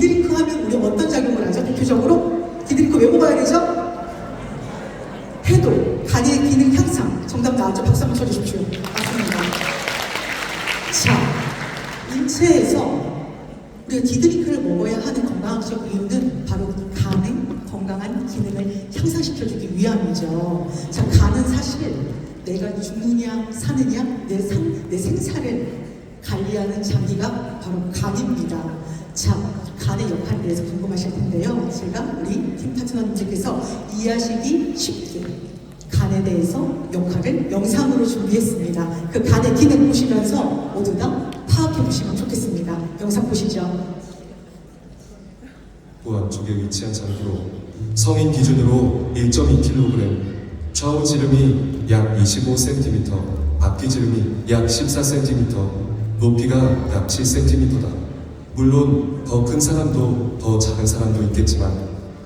디드링크 하면 우리 어떤 작용을 하죠? 대표적으로 디드링크 왜 먹어야 되죠? 해독, 간의 기능 향상. 정답 나왔죠? 박수 한번 쳐주십시오. 맞습니다. 자, 인체에서 우리가 디드링크를 먹어야 하는 건강학적 이유는 바로 간의 건강한 기능을 향상시켜주기 위함이죠. 자, 간은 사실 내가 죽느냐 사느냐 내 생사를 관리하는 장기가 바로 간입니다. 자, 간의 역할에 대해서 궁금하실 텐데요. 제가 우리 팀 파트너님들께서 이해하시기 쉽게 간에 대해서 역할을 영상으로 준비했습니다. 그 간의 기능 보시면서 모두 다 파악해 보시면 좋겠습니다. 영상 보시죠. 또한 쪽에 위치한 장기로 성인 기준으로 1.2kg, 좌우 지름이 약 25cm, 앞뒤 지름이 약 14cm, 높이가 약 7cm다. 물론 더 큰 사람도 더 작은 사람도 있겠지만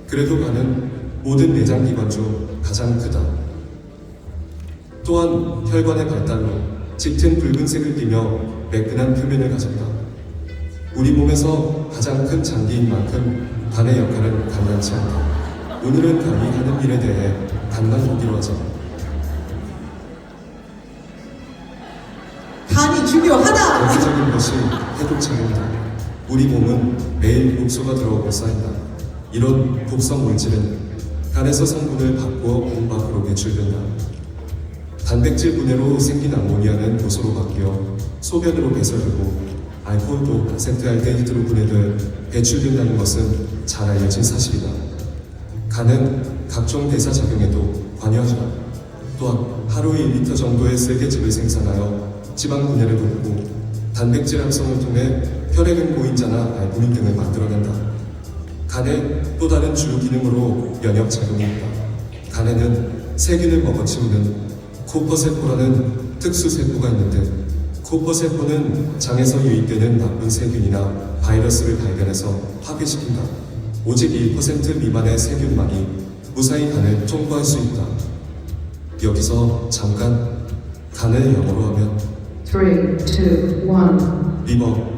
그래도 간은 모든 내장기관 중 가장 크다. 또한 혈관의 발달로 짙은 붉은색을 띠며 매끈한 표면을 가졌다. 우리 몸에서 가장 큰 장기인 만큼 간의 역할은 간단치 않다. 오늘은 간이 하는 일에 대해 간만 보기로 하자. 간이 중요하다! 대표적인 것이 해독작용이다. 우리 몸은 매일 독소가 들어오고 쌓인다. 이런 독성 물질은 간에서 성분을 바꾸어 몸 밖으로 배출된다. 단백질 분해로 생긴 암모니아는 도소로 바뀌어 소변으로 배설되고 알코올도 아세트알데히드로 분해돼 배출된다는 것은 잘 알려진 사실이다. 간은 각종 대사작용에도 관여하지만 또한 하루에 1리터 정도의 세계즙을 생산하여 지방 분해를 돕고 단백질 합성을 통해 혈액은 고인자나 알부민 등을 만들어낸다. 간의 또 다른 주요 기능으로 면역작용이 있다. 간에는 세균을 먹어치우는 코퍼세포라는 특수세포가 있는데 코퍼세포는 장에서 유입되는 나쁜 세균이나 바이러스를 발견해서 파괴시킨다. 오직 1% 미만의 세균만이 무사히 간을 통과할 수 있다. 여기서 잠깐 간을 영어로 하면 3, 2, 1. 리버.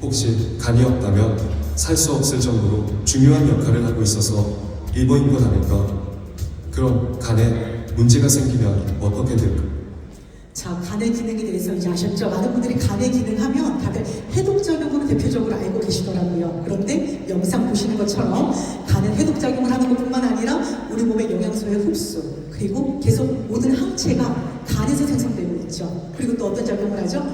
혹시 간이 없다면 살 수 없을 정도로 중요한 역할을 하고 있어서 리버인 것 아닐까? 그럼 간에 문제가 생기면 어떻게 될까? 자, 간의 기능에 대해서 이제 아셨죠? 많은 분들이 간의 기능하면 다들 해독작용으로 대표적으로 알고 계시더라고요. 그런데 영상 보시는 것처럼 간은 해독작용을 하는 것뿐만 아니라 우리 몸의 영양소의 흡수, 그리고 계속 모든 항체가 간에서 생성되고 있죠. 그리고 또 어떤 작용을 하죠?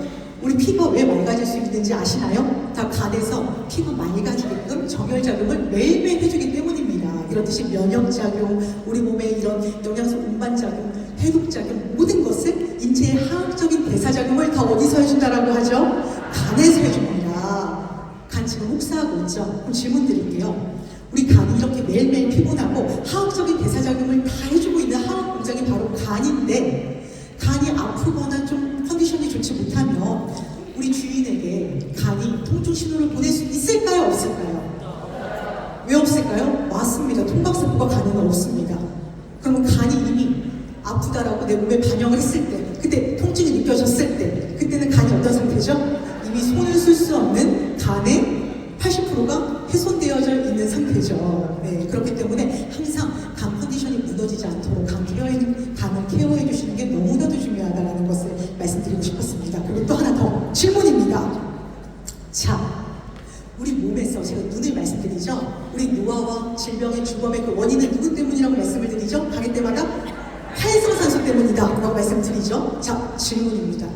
우리 피가 왜 맑아질 수 있는지 아시나요? 다 간에서 피가 맑아지게끔 정혈작용을 매일매일 해주기 때문입니다. 이런 뜻이 면역작용, 우리 몸의 이런 영양소 운반작용, 해독작용, 모든 것을 인체의 화학적인 대사작용을 다 어디서 해준다라고 하죠? 간에서 해줍니다. 간 지금 혹사하고 있죠? 그럼 질문 드릴게요. 우리 간이 이렇게 매일매일 피곤하고 화학적인 대사작용을 다 해주고 있는 화학 공장이 바로 간인데 간이 아프거나 좀 컨디션이 좋지 못하면 우리 주인에게 간이 통증 신호를 보낼 수 있을까요? 없을까요? 왜 없을까요? 맞습니다. 통각세포가 간에는 없습니다. 그러면 간이 이미 아프다라고 내 몸에 반영을 했을 때, 그때 통증이 느껴졌을 때, 그때는 간이 어떤 상태죠? 이미 손을 쓸 수 없는 간의 80%가 훼손되어져 있는 상태죠. 네, 그렇기 때문에 항상 간 컨디션이 무너지지 않도록 간을 케어해 주시는 게 너무나도 중요하다는 것을 말씀드리고 싶었습니다. 그리고 또 하나 더 질문입니다. 자, 우리 몸에서 제가 눈을 말씀드리죠. 우리 노화와 질병의 주범의 그 원인은 누구 때문이라고 말씀을 드리죠? 강의 때마다 활성산소 때문이다 라고 말씀드리죠. 자, 질문입니다.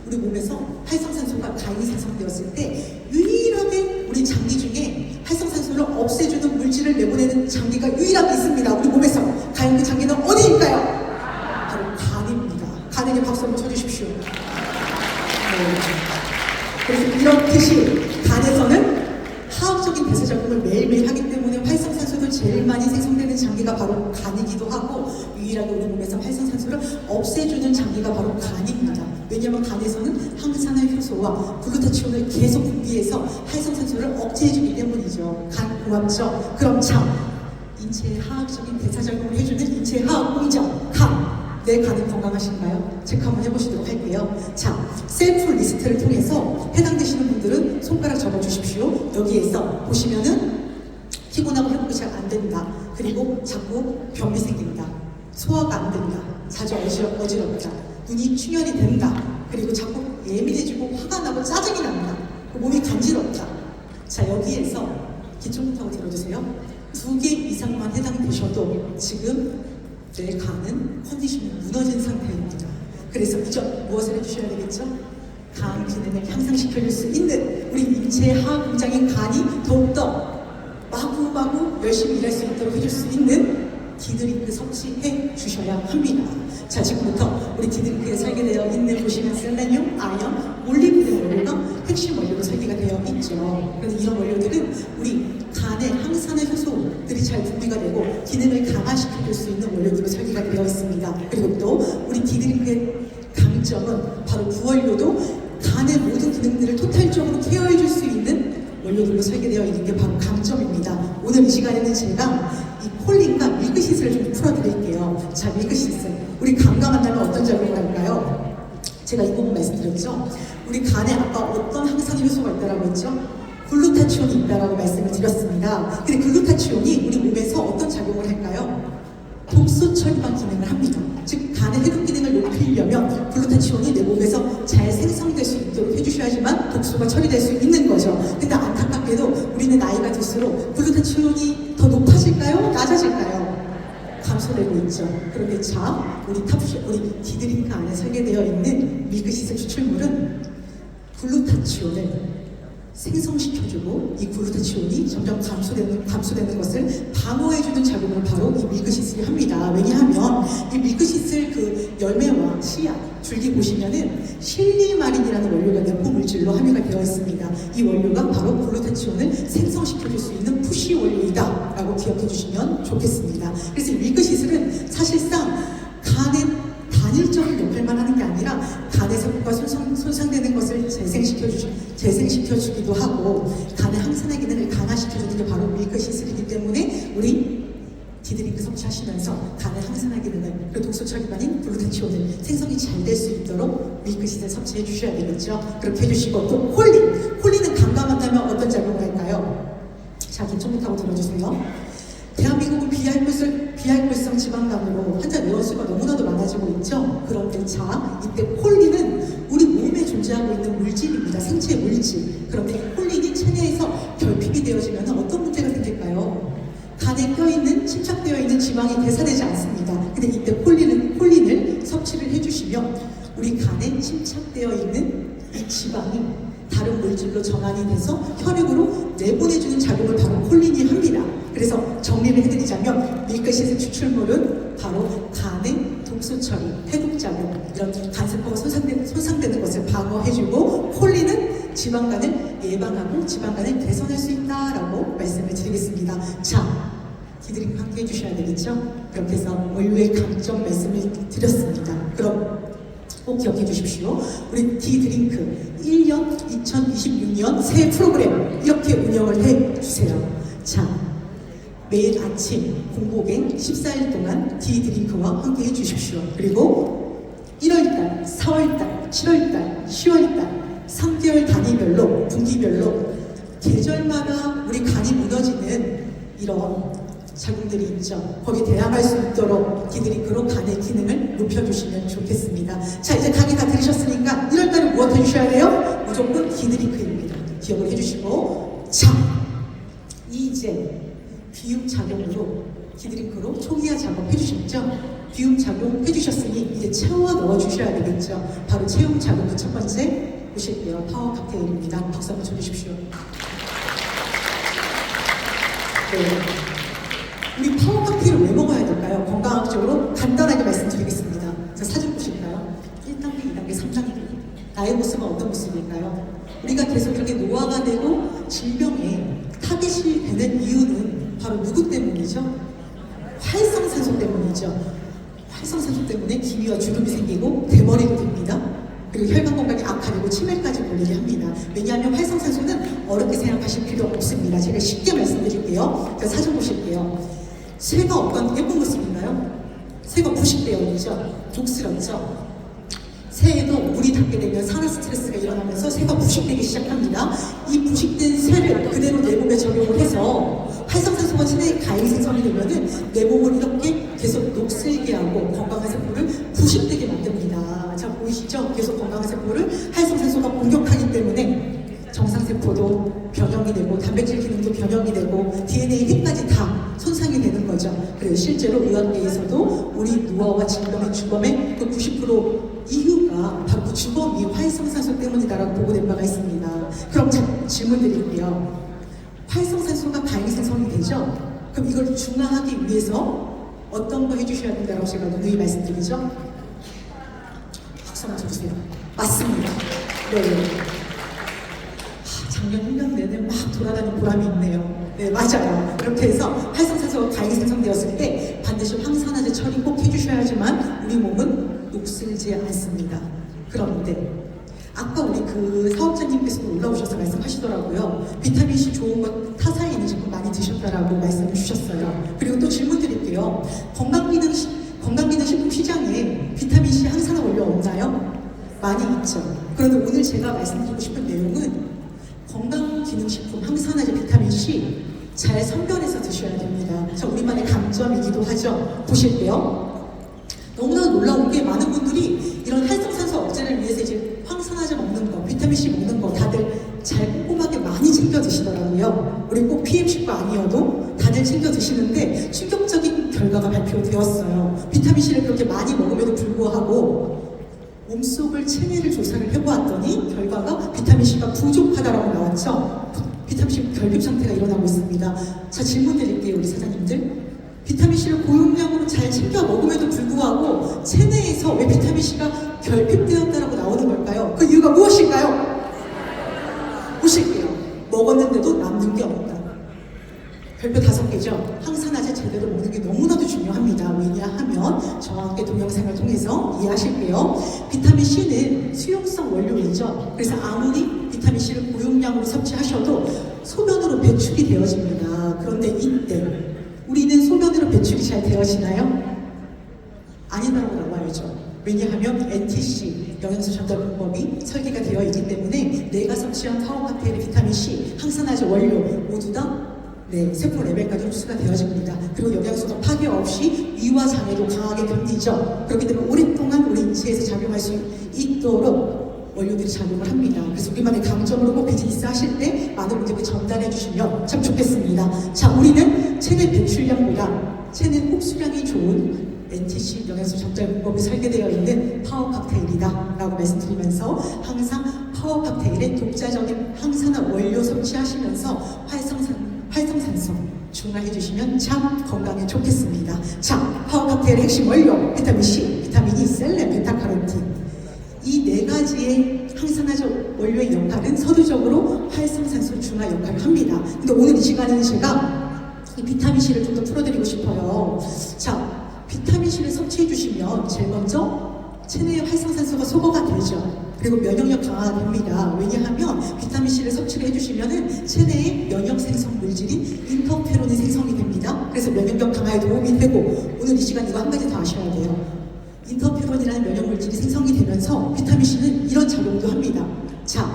우리 몸에서 활성산소가 많이 생성되었을 때 유일하게 우리 장기 중에 활성산소를 없애주는 물질을 내보내는 장기가 유일하게 있습니다. 우리 몸에서. 과연 그 장기는 어디일까요? 바로 간입니다. 간에게 박수 한번 쳐주십시오. 네. 그래서 이렇듯이 간에서는 화학적인 대사작용을 매일매일 하기 때문에 활성산소도 제일 많이 생성되는 장기가 바로 간이기도 하고 유일하게 우리 몸에서 활성산소를 없애주는 장기가 바로 간입니다. 왜냐하면 간에서는 항산화 효소와 글루타치온을 계속 분비해서 활성산소를 억제해주기 때문이죠. 간 고맙죠? 그럼 참 인체의 화학적인 대사작용을 해주는 인체의 화학 공장 간 내 간은 건강하신가요? 체크 한번 해보시도록 할게요. 자, 셀프 리스트를 통해서 해당되시는 분들은 손가락 적어주십시오. 여기에서 보시면은 피곤하고 회복이 잘 안 된다. 그리고 자꾸 변비 생긴다. 소화가 안 된다. 자주 어지럽다. 눈이 충혈이 된다. 그리고 자꾸 예민해지고 화가 나고 짜증이 난다. 몸이 간지럽다. 자, 여기에서 기초부터 들어주세요. 2개 이상만 해당되셔도 지금 내 간은 컨디션이 무너진 상태입니다. 그래서 이전 무엇을 해주셔야 되겠죠? 간 기능을 향상시켜줄 수 있는 우리 인체의 하하 공장인 간이 더욱더 마구마구 열심히 일할 수 있도록 해줄 수 있는 디드링크 섭취해 주셔야 합니다. 자, 지금부터 우리 디드링크에 설계되어 있는 보시면 셀레늄, 아연, 올리브 원료가 핵심 원료로 설계가 되어 있죠. 그래서 이런 원료들은 우리 간의 항산화 효소들이 잘 분비가 되고 기능을 강화시켜줄 수 있는 원료들로 설계가 되어 있습니다. 그리고 또 우리 디드링크의 강점은 바로 부원료도 간의 모든 기능들을 토탈적으로 케어해줄 수 있는 원료들로 설계되어 있는 게 바로 강점입니다. 오늘 이 시간에는 제가 이 콜린과 밀크시슬을 좀 풀어드릴게요. 자, 밀크시슬. 우리 간과 만나면 어떤 작용을 할까요? 제가 이 부분 말씀드렸죠. 우리 간에 아까 어떤 항산화 효소가 있다라고 했죠? 글루타치온이 있다라고 말씀을 드렸습니다. 근데 글루타치온이 우리 몸에서 어떤 작용을 할까요? 독소 처리반 기능을 합니다. 즉 간의 해독 기능을 높이려면 글루타치온이 내 몸에서 잘 생성될 수 있도록 해주셔야지만 독소가 처리될 수 있는 거죠. 근데 안타깝게도 우리는 나이가 들수록 글루타치온이 더 높아질까요? 낮아질까요? 감소되고 있죠. 그런데 자, 우리 디드링크 안에 설계되어 있는 밀크시슬 추출물은 글루타치온을 생성시켜주고 이 글루타치온이 점점 감소되는 것을 방어해주는 작용을 바로 이 밀크시슬이 합니다. 왜냐하면 이 밀크시슬 그 열매와 씨앗, 줄기 보시면은 실리마린이라는 원료가 내포 물질로 함유가 되어 있습니다. 이 원료가 바로 글루타치온을 생성시켜줄 수 있는 푸시 원료이다 라고 기억해 주시면 좋겠습니다. 그래서 이 밀크시슬은 사실상 간의 단일적인 역할만 하는 게 아니라 간의 세포가 손상되는 것을 재생시켜주기도 하고 간의 항산화 기능을 강화시켜주는 게 바로 밀크시슬이기 때문에 우리 디드링크 섭취하시면서 간의 항산화 기능을 그리고 독소 처리반인 글루타치온을 생성이 잘 될 수 있도록 밀크시슬 섭취해 주셔야 되겠죠. 그렇게 해주시고 또 콜린은 간과 만나면 어떤 작용을 할까요? 자, 긴초부터 들어주세요. 대한민국은 비알코올성 지방간으로 환자 내원수가 너무나도 많아지고 있죠. 그런데 자, 이때 콜린은 우리 몸에 존재하고 있는 물질입니다. 생체 물질. 그런데 콜린이 체내에서 결핍이 되어지면 어떤 문제가 생길까요? 간에 껴있는, 침착되어 있는 지방이 대사되지 않습니다. 근데 이때 콜린을 섭취를 해주시면 우리 간에 침착되어 있는 이 지방이 다른 물질로 전환이 돼서 혈액으로 내보내주는 작용을 바로 콜린이 합니다. 그래서 정리를 해드리자면 밀크시슬 추출물은 바로 간의 독소 처리, 해독 작용, 이런 간세포가 손상되는 것을 방어해주고 콜린은 지방간을 예방하고 지방간을 개선할 수 있다라고 말씀을 드리겠습니다. 자, 디드링크 함께 해주셔야 되겠죠? 그렇게 해서 원료의 강점 말씀을 드렸습니다. 그럼 꼭 기억해 주십시오. 우리 디드링크 1년 2026년 새 프로그램 이렇게 운영을 해 주세요. 자, 매일 아침 공복에 14일 동안 디드링크와 함께 해 주십시오. 그리고 1월달, 4월달, 7월달, 10월달 3개월 단위별로 분기별로 계절마다 우리 간이 무너지는 이런 작용들이 있죠. 거기에 대항할 수 있도록 디드링크로 간의 기능을 높여주시면 좋겠습니다. 자, 이제 강의 다 들으셨으니까 1월달에 무엇 해주셔야 돼요? 무조건 디드링크입니다. 기억을 해주시고, 자, 이제 비움작용으로 디드링크로 초기화 작업 해주셨죠? 비움작용 해주셨으니 이제 채워 넣어주셔야 되겠죠? 바로 채움 작업의 첫 번째 보실게요. 파워 칵테일입니다. 박수 한번 쳐주십시오. 네. 우리 파워 칵테일을 왜 먹어야 될까요? 건강학적으로 간단하게 말씀드리겠습니다. 자, 사진 보실까요? 1단계, 2단계, 3단계. 나의 모습은 어떤 모습일까요? 우리가 계속 이렇게 노화가 되고 질병에 타겟이 되는 이유는 바로 누구 때문이죠? 활성산소 때문이죠. 활성산소 때문에 기미와 주름이 생기고 대머리가 됩니다. 그리고 혈관 건강이 악화되고 치매까지 걸리게 합니다. 왜냐하면 활성산소는 어렵게 생각하실 필요 없습니다. 제가 쉽게 말씀드릴게요. 자, 사진 보실게요. 새가 어떤 예쁜 모습인가요? 새가 부식되어 있죠. 독스럽죠. 새에도 물이 닿게 되면 산화 스트레스가 일어나면서 새가 부식되기 시작합니다. 이 부식된 새를 그대로 내 몸에 적용을 해서 활성산소가 체내에 가히 생성이 되면은 내 몸을 이렇게 계속 녹슬게 하고 건강한 세포를 부식되게 만듭니다. 자, 보이시죠? 계속 건강한 세포를 활성산소가 공격하기 때문에 정상세포도 변형이 되고 단백질 기능도 변형이 되고 DNA 핵까지 다 손상이 되는 거죠. 그래서 실제로 의학계에서도 우리 노화와 질병의 주범의 그 90% 이유가 바로 그 주범이 활성산소 때문이다라고 보고된 바가 있습니다. 그럼 질문 드릴게요. 활성산소가 가히 생성이 되죠? 그럼 이걸 중화하기 위해서 어떤 거 해주셔야 된다고 제가 누누이 말씀드리죠? 박수 한번 쳐주세요. 맞습니다. 네. 작년 1년 내내 막 돌아다니는 보람이 있네요. 네, 맞아요. 그렇게 해서 활성산소가 가히 생성되었을 때 반드시 황산화제 처리 꼭 해주셔야지만 우리 몸은 녹슬지 않습니다. 그런데 아까 우리 그 사업자님께서도 올라오셔서 말씀하시더라고요. 비타민C 좋은 것 타사에 있는 제품 많이 드셨다라고 말씀을 주셨어요. 그리고 또 질문 드릴게요. 건강기능식품 시장에 비타민C 항산화 원료 없나요? 많이 있죠. 그런데 오늘 제가 말씀드리고 싶은 내용은 건강기능식품 항산화제 비타민C 잘 선별해서 드셔야 됩니다. 자, 우리만의 강점이기도 하죠. 보실게요. 너무나 놀라운 게 많은 분들이 이런 활성산소 억제를 위해서 이제 황산화제 먹는 거, 비타민C 먹는 거 다들 잘 꼼꼼하게 많이 챙겨 드시더라고요. 우리 꼭 PMC가 아니어도 다들 챙겨 드시는데 충격적인 결과가 발표되었어요. 비타민C를 그렇게 많이 먹음에도 불구하고 몸속을 체내를 조사를 해보았더니 결과가 비타민C가 부족하다라고 나왔죠. 비타민C 결핍 상태가 일어나고 있습니다. 자, 질문 드릴게요, 우리 사장님들. 비타민C를 고용량으로 잘 챙겨 먹음에도 불구하고 체내에서 왜 비타민C가 결핍되었다라고 나오는 걸까요? 그 이유가 무엇일까요? 보실게요. 먹었는데도 남는 게 없다. 별표 5개죠. 항산화제 제대로 먹는 게 너무나도 중요합니다. 왜냐하면 저와 함께 동영상을 통해서 이해하실게요. 비타민C는 수용성 원료이죠. 그래서 아무리 비타민C를 고용량으로 섭취하셔도 소변으로 배출이 되어집니다. 그런데 이때 우리는 소변으로 배출이 잘 되어지나요? 아니다라고 나와야죠. 왜냐하면 NTC, 영양소 전달 방법이 설계가 되어 있기 때문에 내가 섭취한 파워 칵테일의 비타민C, 항산화제 원료 모두 다 세포 레벨까지 흡수가 되어집니다. 그리고 영양소가 파괴 없이 위와 장애도 강하게 견디죠. 그렇기 때문에 오랫동안 우리 인체에서 작용할 수 있도록 원료들이 작용을 합니다. 그래서 우리만의 강점으로 꼭 비즈니스 하실 때 많은 분들께 전달해 주시면 참 좋겠습니다. 자, 우리는 체내 배출량보다 체내 흡수량이 좋은 NTC 영양소 전달 방법이 설계되어 있는 파워 칵테일이다 라고 말씀드리면서 항상 파워 칵테일의 독자적인 항산화 원료 섭취하시면서 활성산소 중화해 주시면 참 건강에 좋겠습니다. 자, 파워 칵테일의 핵심 원료 비타민C, 비타민 E, 셀렌, 베타카로틴 이 4가지의 항산화제 원료의 역할은 서두적으로 활성산소 중화 역할을 합니다. 근데 오늘 이 시간에는 제가 이 비타민C를 좀 더 풀어드리고 싶어요. 자, 비타민C를 섭취해 주시면 제일 먼저 체내의 활성산소가 소거가 되죠. 그리고 면역력 강화가 됩니다. 왜냐하면 비타민C를 섭취를 해주시면 체내의 면역 생성 물질인 인터페론이 생성이 됩니다. 그래서 면역력 강화에 도움이 되고 오늘 이 시간 이거 한 가지 더 아셔야 돼요. 인터페론이라는 면역 물질이 생성이 되면서 비타민C는 이런 작용도 합니다. 자,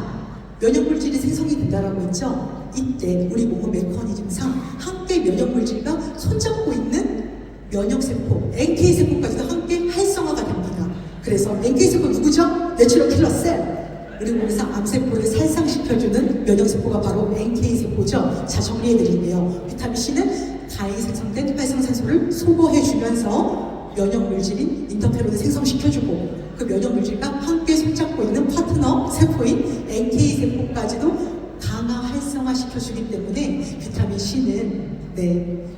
면역 물질이 생성이 된다라고 했죠. 이때 우리 몸의 메커니즘상 함께 면역 물질과 손잡고 있는 면역세포, NK세포까지도 함께 활성화가 됩니다. 그래서 NK세포 누구죠? 내추럴 킬러 셀. 우리 몸에서 암세포를 살상시켜주는 면역세포가 바로 NK세포죠. 자, 정리해드릴게요. 비타민C는 가히 생성된 활성산소를 소거해주면서 면역물질인 인터페론을 생성시켜주고 그 면역물질과 함께 손잡고 있는 파트너 세포인 NK세포까지도 강화 활성화시켜주기 때문에 비타민C는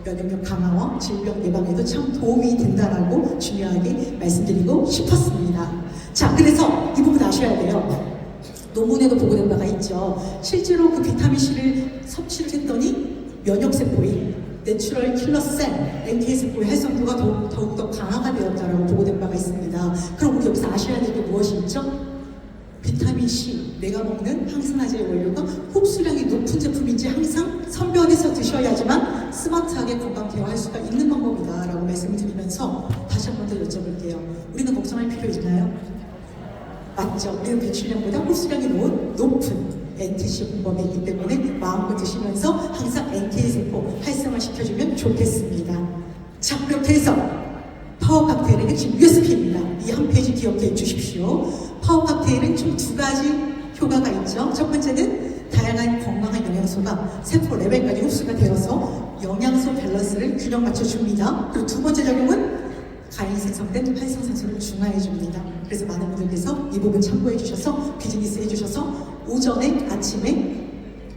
면역력 강화와 질병 예방에도 참 도움이 된다라고 중요하게 말씀드리고 싶었습니다. 자, 그래서 이 부분 아셔야 돼요. 논문에도 보고된 바가 있죠. 실제로 그 비타민C를 섭취를 했더니 면역세포인 내추럴 킬러 셀, NK세포의 활성도가 더욱더 강화가 되었다라고 보고된 바가 있습니다. 그럼 우리 여기서 아셔야 될 게 무엇이 있죠? 비타민 C, 내가 먹는 항산화제의 원료가 흡수량이 높은 제품인지 항상 선별해서 드셔야지만 스마트하게 건강 케어할 수가 있는 방법이다라고 말씀을 드리면서 다시 한 번 더 여쭤볼게요. 우리는 걱정할 필요 있나요? 맞죠? 우리는 배출량보다 흡수량이 높은 NTC 공범이 있기 때문에 마음껏 드시면서 항상 NK 세포 활성화시켜주면 좋겠습니다. 자, 그렇게 해서 파워 칵테일의 핵심 USP입니다. 이 한 페이지 기억해 주십시오. 파워 칵테일은 총 두 가지 효과가 있죠. 첫 번째는 다양한 건강한 영양소가 세포 레벨까지 흡수가 되어서 영양소 밸런스를 균형 맞춰줍니다. 그리고 두 번째 작용은 가히 생성된 활성산소를 중화해 줍니다. 그래서 많은 분들께서 이 부분 참고해 주셔서 비즈니스 해주셔서 오전에 아침에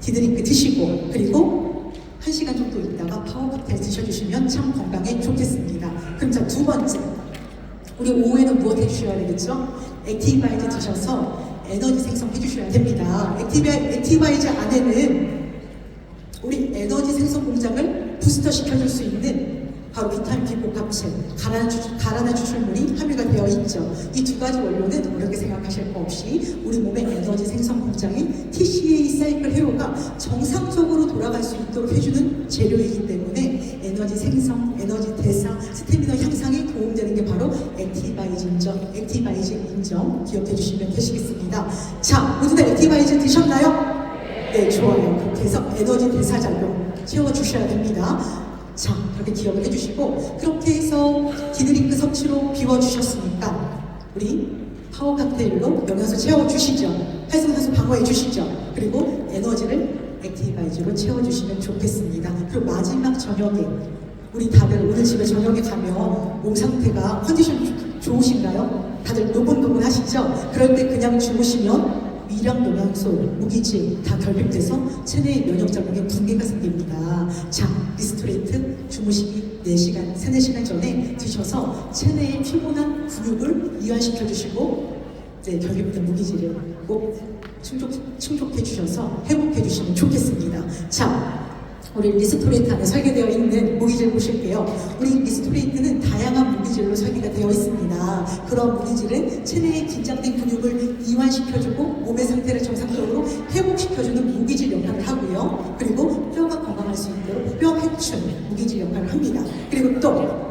디드링크 드시고 그리고 1시간 정도 있다가 파워 칵테일 드셔주시면 참 건강에 좋겠습니다. 그럼 자, 두 번째, 우리 오후에는 무엇 해주셔야 되겠죠? 액티바이즈 드셔서 에너지 생성해 주셔야 됩니다. 액티바이즈 안에는 우리 에너지 생성 공장을 부스터 시켜줄 수 있는 바로 비타민 비복합체, 가라나 추출물이 함유가 되어 있죠. 이 두 가지 원료는 어렵게 생각하실 거 없이 우리 몸의 에너지 생성 공장인 TCA 사이클 회로가 정상적으로 돌아갈 수 있도록 해주는 재료이기 때문에 에너지 생성, 에너지 대사, 스태미너 향상에 도움되는 게 바로 액티바이즈인 점 기억해 주시면 되시겠습니다. 자, 모두 다 액티바이즈 드셨나요? 네, 좋아요. 그렇게 해서 에너지 대사 작용 채워주셔야 됩니다. 자, 그렇게 기억을 해주시고 그렇게 해서 디드링크 섭취로 비워주셨으니까 우리 파워 칵테일로 영양소 채워주시죠. 활성산소 방어해주시죠. 그리고 에너지를 액티바이즈로 채워주시면 좋겠습니다. 그리고 마지막 저녁에 우리 다들 오늘 집에 저녁에 가면 몸 상태가 컨디션 좋으신가요? 다들 노곤노곤 하시죠? 그럴 때 그냥 주무시면 위량 영양소, 무기질 다 결핍돼서 체내의 면역작용에 붕괴가 생깁니다. 자, 리스토레이트 주무시기 4시간, 3-4시간 전에 드셔서 체내의 피곤한 근육을 이완시켜 주시고 결핍된 무기질을 꼭 충족해 주셔서 회복해 주시면 좋겠습니다. 자, 우리 리스토레이트 안에 설계되어 있는 무기질 보실게요. 우리 리스토레이트는 다양한 무기질로 설계가 되어 있습니다. 그런 무기질은 체내의 긴장된 근육을 이완시켜주고 몸의 상태를 정상적으로 회복시켜주는 무기질 역할을 하고요. 그리고 뼈가 건강할 수 있도록 뼈 핵춘 무기질 역할을 합니다. 그리고 또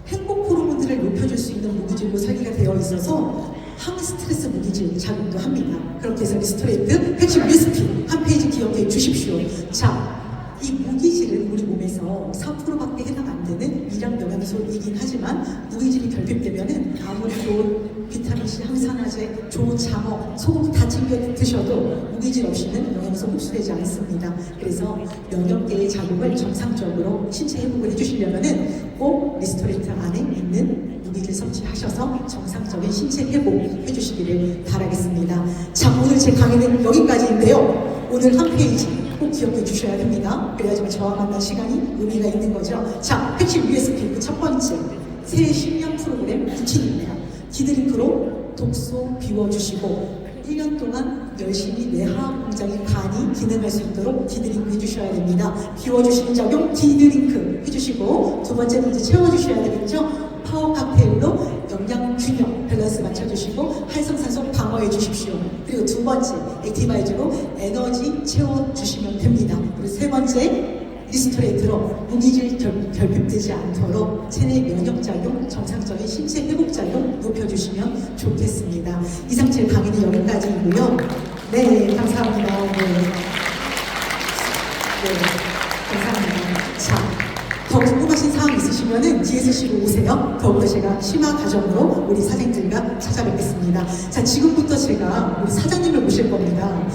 행복 호르몬들을 높여줄 수 있는 무기질로 설계가 되어 있어서 항스트레스 무기질 작용도 합니다. 그렇게 해서 리스토레이트 핵심 USP 한 페이지 기억해 주십시오. 자, 이 무기질은 우리 몸에서 4%밖에 해당 안 되는 위량 영양소이긴 하지만 무기질이 결핍되면은 아무리 좋은 비타민C, 항산화제, 좋은 장어, 소금 다 챙겨 드셔도 무기질 없이는 영양소 흡수되지 않습니다. 그래서 면역계의 작용을 정상적으로 신체 회복을 해주시려면은 꼭 리스토레이트 안에 있는 무기질 섭취하셔서 정상적인 신체 회복 해주시기를 바라겠습니다. 자, 오늘 제 강의는 여기까지인데요. 오늘 한 페이지 꼭 기억해 주셔야 됩니다. 그래야지만 저와 만난 시간이 의미가 있는 거죠. 자, 핵심 USP 그 첫 번째, 새 식량 프로그램 루틴입니다. 디드링크로 독소 비워주시고 1년 동안 열심히 내 하악 공장의 간이 기능할 수 있도록 디드링크 해주셔야 됩니다. 비워주시는 작용 디드링크 해주시고 두 번째는 이제 채워주셔야 되겠죠. 파워 칵테일로 영양 균형 밸런스 맞춰주시고 활성산소 방어해 주십시오. 그리고 두 번째 액티바이즈로 에너지 채워주시면 됩니다. 그리고 세 번째 리스토레이트로 무기질 결핍되지 않도록 체내 면역작용, 정상적인 신체 회복작용 높여주시면 좋겠습니다. 이상 제 강의는 여기까지이고요. 네, 감사합니다. 네, 감사합니다. 자, 더 궁금하신 사항 있으시면은 DSC로 오세요. 더욱더 제가 심화 과정으로 우리 사장님들과 찾아뵙겠습니다. 자, 지금부터 제가 우리 사장님을 모실 겁니다.